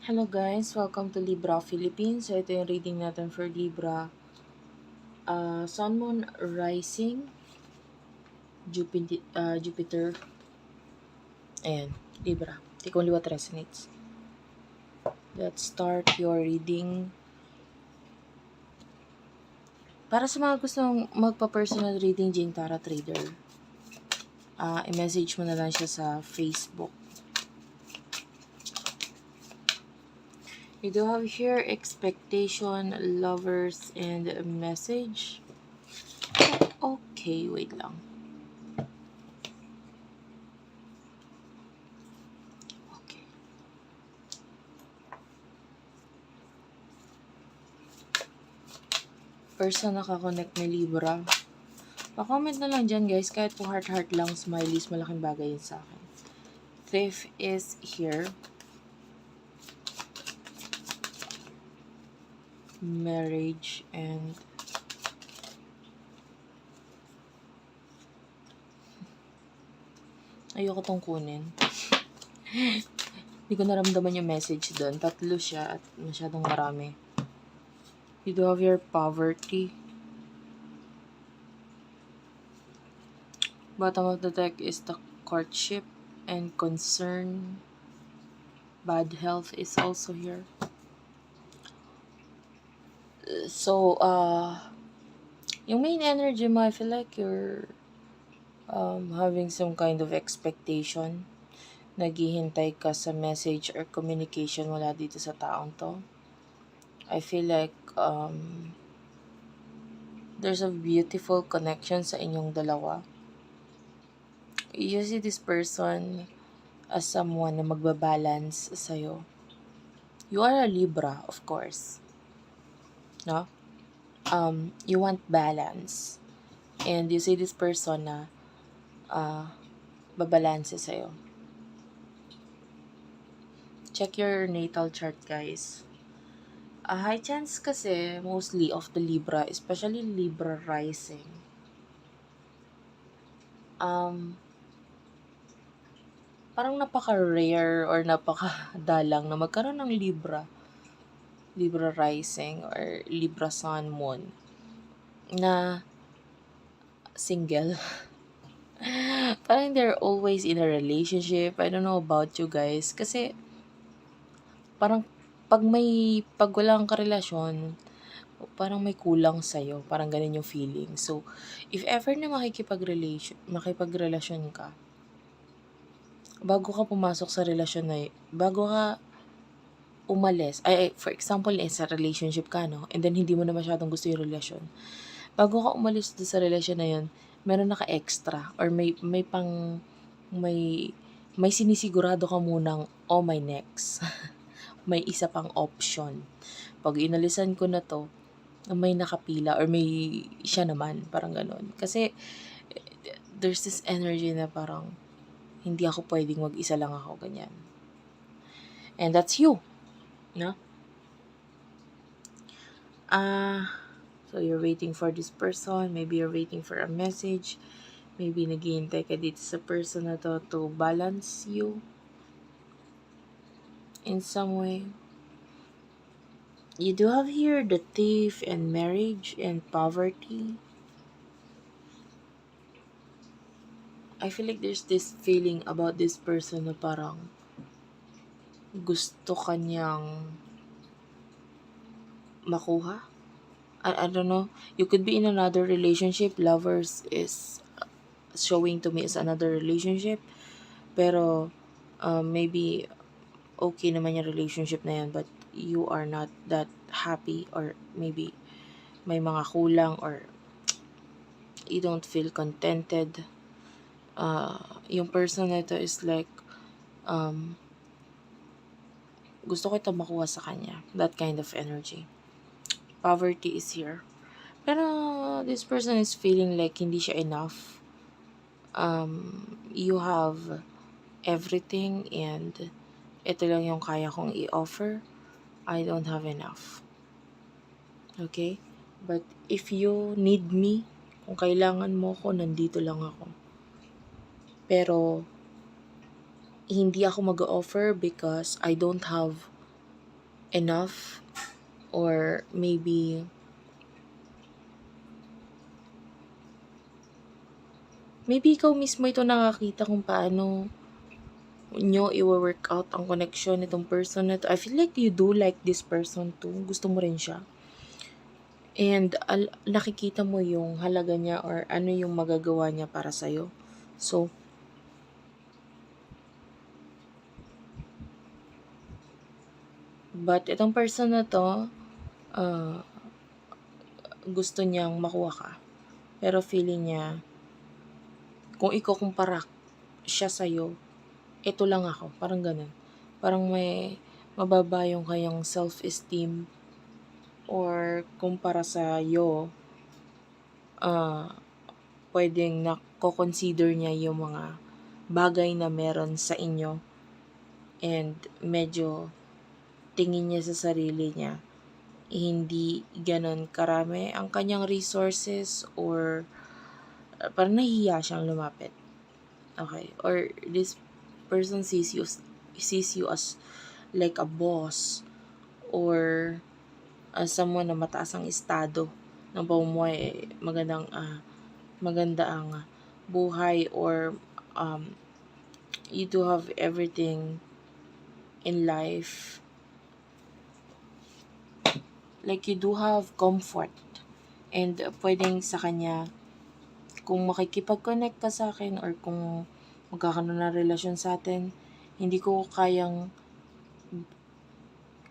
Hello guys, welcome to Libra Philippines. So ito yung reading natin for Libra. Sun, Moon, Rising, Jupiter. Ayan, Libra. Take only what resonates. Let's start your reading. Para sa mga gustong magpa-personal reading, Jing Tara Trader, i-message mo na lang siya sa Facebook. We do have here expectation, lovers, and a message. Okay, wait lang. Okay. Person nakakonect ni Libra. Pa-comment na lang dyan guys, kahit po heart-heart lang, smileys, malaking bagay yun sa akin. Thief is here. Marriage and ayoko tong kunin. Hindi ko naramdaman yung message doon. Tatlo siya at masyadong marami. You do have your poverty. Bottom of the deck is the courtship and concern. Bad health is also here. So, yung main energy mo, I feel like you're having some kind of expectation. Naghihintay ka sa message or communication mula dito sa taong to. I feel like there's a beautiful connection sa inyong dalawa. You see this person as someone na magbabalance sa'yo. You are a Libra, of course. No? You want balance. And you see this person na babalanse sa'yo. Check your natal chart, guys. A high chance kasi, mostly of the Libra, especially Libra rising. Parang napaka-rare or napaka-dalang na magkaroon ng Libra rising or Libra sun, moon na single. Parang they're always in a relationship. I don't know about you guys. Kasi parang pag wala kang karelasyon, parang may kulang sa'yo. Parang ganun yung feeling. So, if ever na makipagrelasyon ka, bago ka pumasok sa relasyon na bago ka umalis, for example, sa relationship ka, no? And then, hindi mo na masyadong gusto yung relasyon. Bago ka umalis doon sa relasyon na yun, meron naka-extra or may sinisigurado ka munang, oh, my next. May isa pang option. Pag inalisan ko na to, may nakapila or may siya naman, parang ganun. Kasi, there's this energy na parang, hindi ako pwedeng mag-isa lang ako, ganyan. And that's you. No? So you're waiting for this person, maybe you're waiting for a message, maybe naghihintay ka dito sa person na to balance you in some way. You do have here the thief and marriage and poverty. I feel like there's this feeling about this person na parang gusto kanyang makuha. I don't know. You could be in another relationship. Lovers is showing to me as another relationship. Pero maybe okay naman yung relationship na yan, but you are not that happy or maybe may mga kulang or you don't feel contented. Yung person na ito is like gusto ko ito makuha sa kanya. That kind of energy. Poverty is here. Pero this person is feeling like hindi siya enough. You have everything and ito lang yung kaya kong i-offer. I don't have enough. Okay? But if you need me, kung kailangan mo ko, nandito lang ako. Pero hindi ako mag-offer because I don't have enough, or maybe ikaw mismo ito nakakita kung paano nyo i-work out ang connection nitong person na to. I feel like you do like this person too. Gusto mo rin siya. And nakikita mo yung halaga niya or ano yung magagawa niya para sa'yo. So, but itong person na to, uh, gusto niyang makuha ka. Pero feeling niya, kung ikukumpara siya sa'yo, ito lang ako. Parang ganun. Parang may mababa yung kayang self-esteem, or kumpara sa'yo, pwedeng nako-consider niya yung mga bagay na meron sa inyo, and medyo tingin niya sa sarili niya hindi ganon karami ang kanyang resources, or parang nahihiya siyang lumapit. Okay. Or this person sees you as like a boss, or as someone na mataas ang estado ng pamumuhay, maganda ang buhay, or you do have everything in life. Like you do have comfort, and pwedeng sa kanya, kung makikipag-connect ka sa akin, or kung magkakaroon ng relasyon sa atin, hindi ko kayang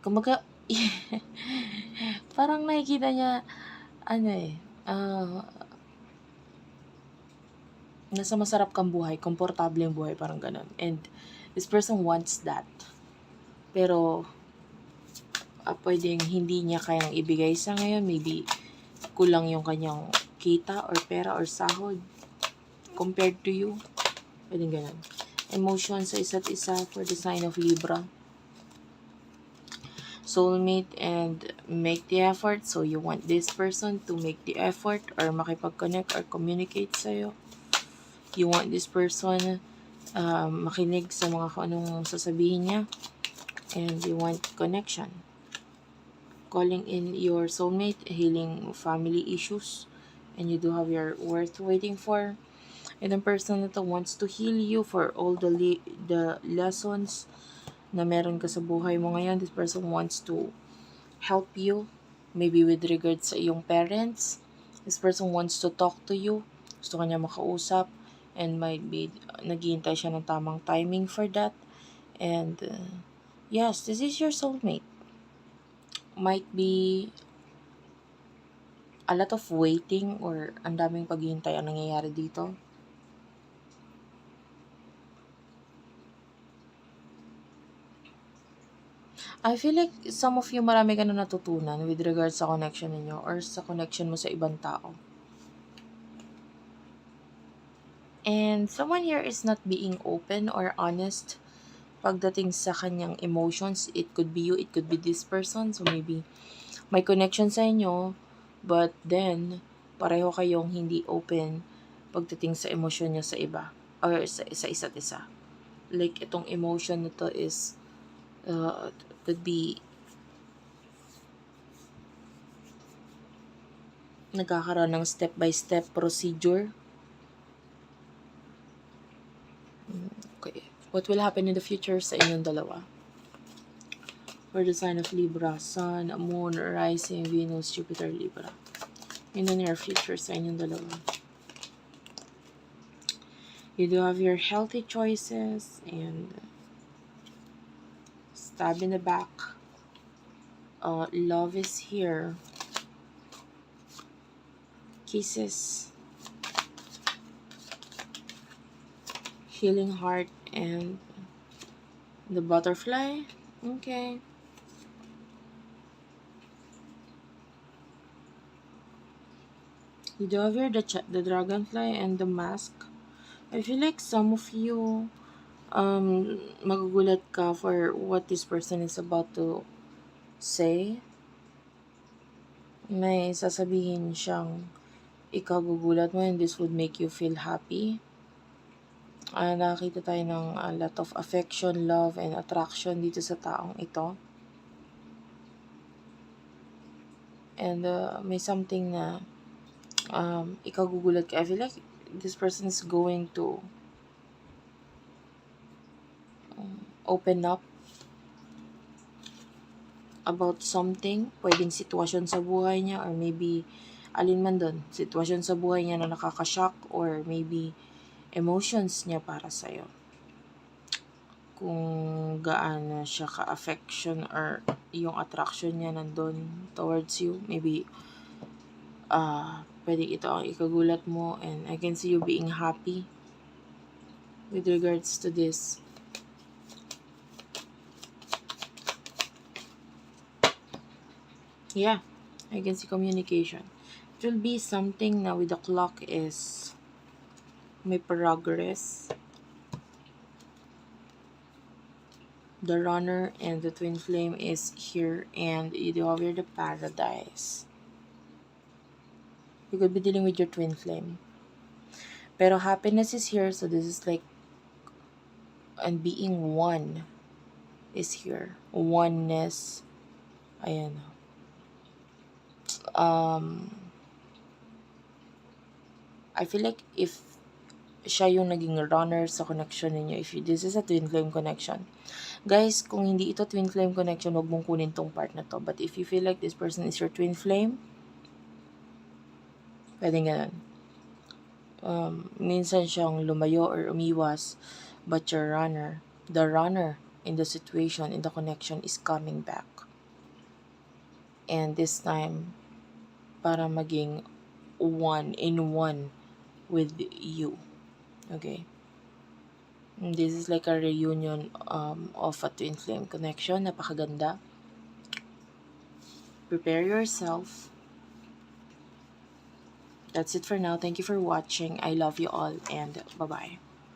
kumaga parang nakikita niya nasa masarap kang buhay, komportableng buhay, parang ganun. And this person wants that. Pero pwedeng hindi niya kayang ibigay sa ngayon. Maybe kulang yung kanyang kita or pera or sahod compared to you. Pwedeng ganun. Emotion sa isa't isa for the sign of Libra. Soulmate and make the effort. So you want this person to make the effort or makipag-connect or communicate sa'yo. You want this person makinig sa mga kung anong sasabihin niya. And you want connection. Calling in your soulmate, healing family issues, and you do have your worth waiting for. And the person that wants to heal you for all the lessons na meron ka sa buhay mo ngayon. This person wants to help you, maybe with regards sa iyong parents. This person wants to talk to you. Gusto kanya makausap, and might be naghihintay siya ng tamang timing for that. And yes, this is your soulmate. Might be a lot of waiting, or ang daming paghihintay ang nangyayari dito. I feel like some of you marami ka na natutunan with regards sa connection ninyo, or sa connection mo sa ibang tao. And someone here is not being open or honest pagdating sa kanyang emotions. It could be you, it could be this person. So maybe may connection sa inyo, but then pareho kayong hindi open pagdating sa emosyon nyo sa iba, or sa isa't isa. Like itong emotion na to is could be nagkakaroon ng step-by-step procedure. Okay. What will happen in the future sa inyong dalawa? For the sign of Libra, Sun, Moon, Rising, Venus, Jupiter, Libra. In the near future sa inyong dalawa. You do have your healthy choices, and stab in the back. Love is here. Kisses. Healing heart, and the butterfly. Okay. You do have here the dragonfly and the mask. I feel like some of you magugulat ka for what this person is about to say. May sasabihin siyang ikagugulat mo, and this would make you feel happy. Nakakita tayo ng a lot of affection, love, and attraction dito sa taong ito. And may something na ikaw gugulat ka. I feel like this person is going to open up about something. Pwedeng sitwasyon sa buhay niya, or maybe alin man doon, sitwasyon sa buhay niya na nakakashock, or maybe emotions niya para sa'yo. Kung gaano siya ka-affection or yung attraction niya nandun towards you. Maybe pwede ito ang ikagulat mo, and I can see you being happy with regards to this. Yeah, I can see communication. It will be something na with the clock is may progress. The runner and the twin flame is here, and you do have here the paradise. You could be dealing with your twin flame. Pero happiness is here, so this is like, and being one is here. Oneness. Ayan. I feel like if siya yung naging runner sa connection ninyo, if this is a twin flame connection, guys, kung hindi ito twin flame connection, huwag mong kunin tong part na to. But if you feel like this person is your twin flame, pwedeng ganun. Minsan siyang lumayo or umiwas, but your runner, the runner in the situation, in the connection, is coming back. And this time, para maging one with you. Okay? And this is like a reunion of a twin flame connection. Napakaganda. Prepare yourself. That's it for now. Thank you for watching. I love you all, and bye-bye.